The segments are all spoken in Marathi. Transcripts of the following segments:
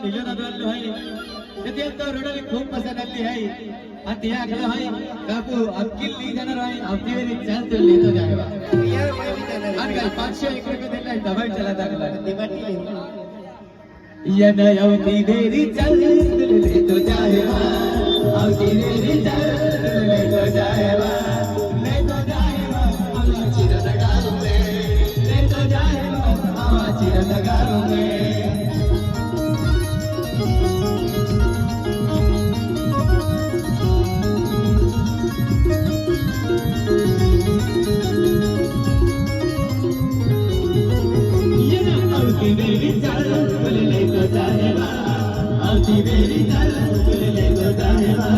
मिलन आलो आहे ते तो रडली खूप पसंत आली आहे आणि ते आखलं आहे काकू अक्किल ली जाणार आहे आपली वेळी चान्स लेतो जायवा आणि काय 500 एक रुपये दिला दबाई चला दाखला ये नयवती देरी चल लेतो जायवा आवती देरी चल लेतो जायवा लेतो जायवा आवा चिरत गारुंगे लेतो जायवा आवा चिरत गारुंगे मेरी चल ले तो जाएगा आती मेरी चल ले तो जाएगा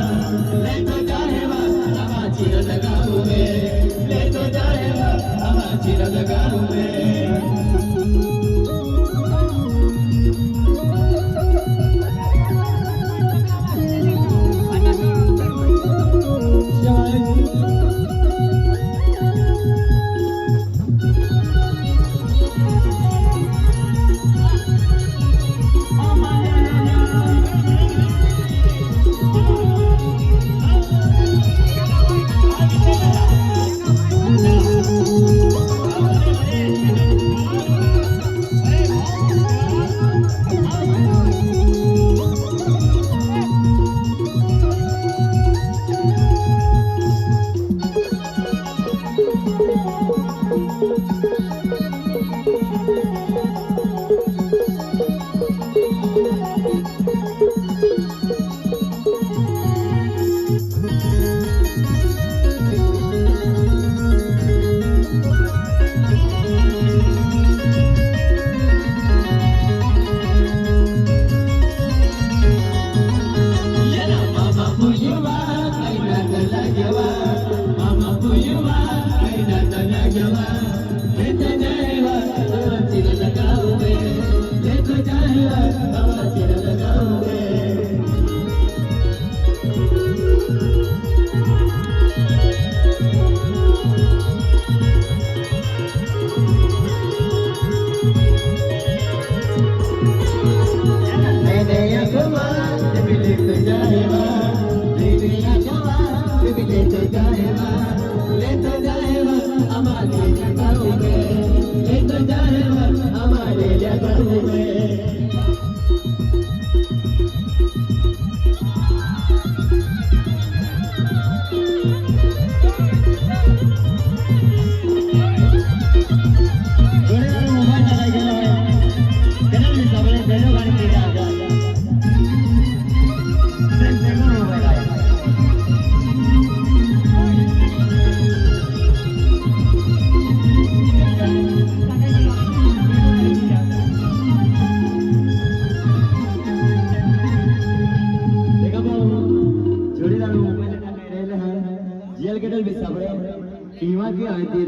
आवा चिर लगाऊंगे ले तो जाएगा आवा चिर लगाऊंगे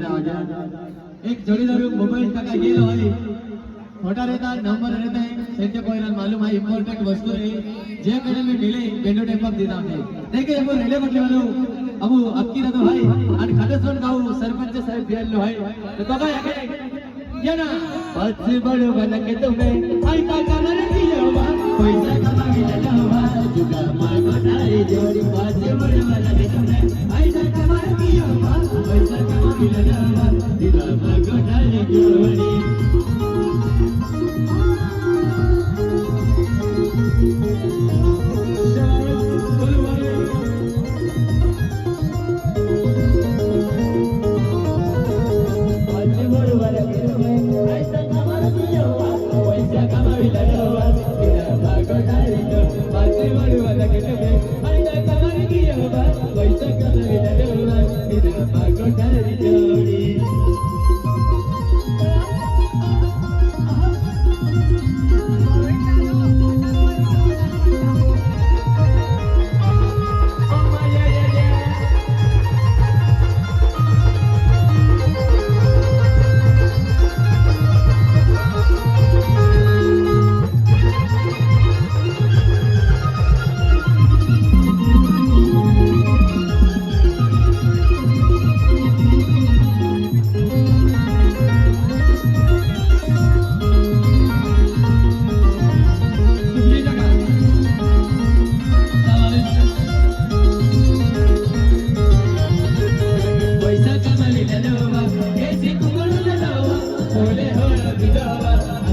एक जोडीदार मोबाईल टाका गेलो आहे छोटा रहता नंबर रहता है संजय कोयरान मालूम है इंपॉर्टेंट वस्तु है जे करे में मिले बेंडो टाइप ऑफ देता है देखे वो रेले म्हटले वालो अबू अक्की रहतो भाई आणि खाडसवन गाव सरपंच साहेब बियालो आहे तो बघा या ना पाच बडो बनके तुम्हें आई का कमर दियो बा पैसा कमाईला लावा जुगा मागणारे जोडी पाच बडो बनके तुम्हें आई का कमर दियो बा पैसा कमाईला लावा जुगा मागणारे जोडी पैसा कमाईला लावा हळदीच्या वासा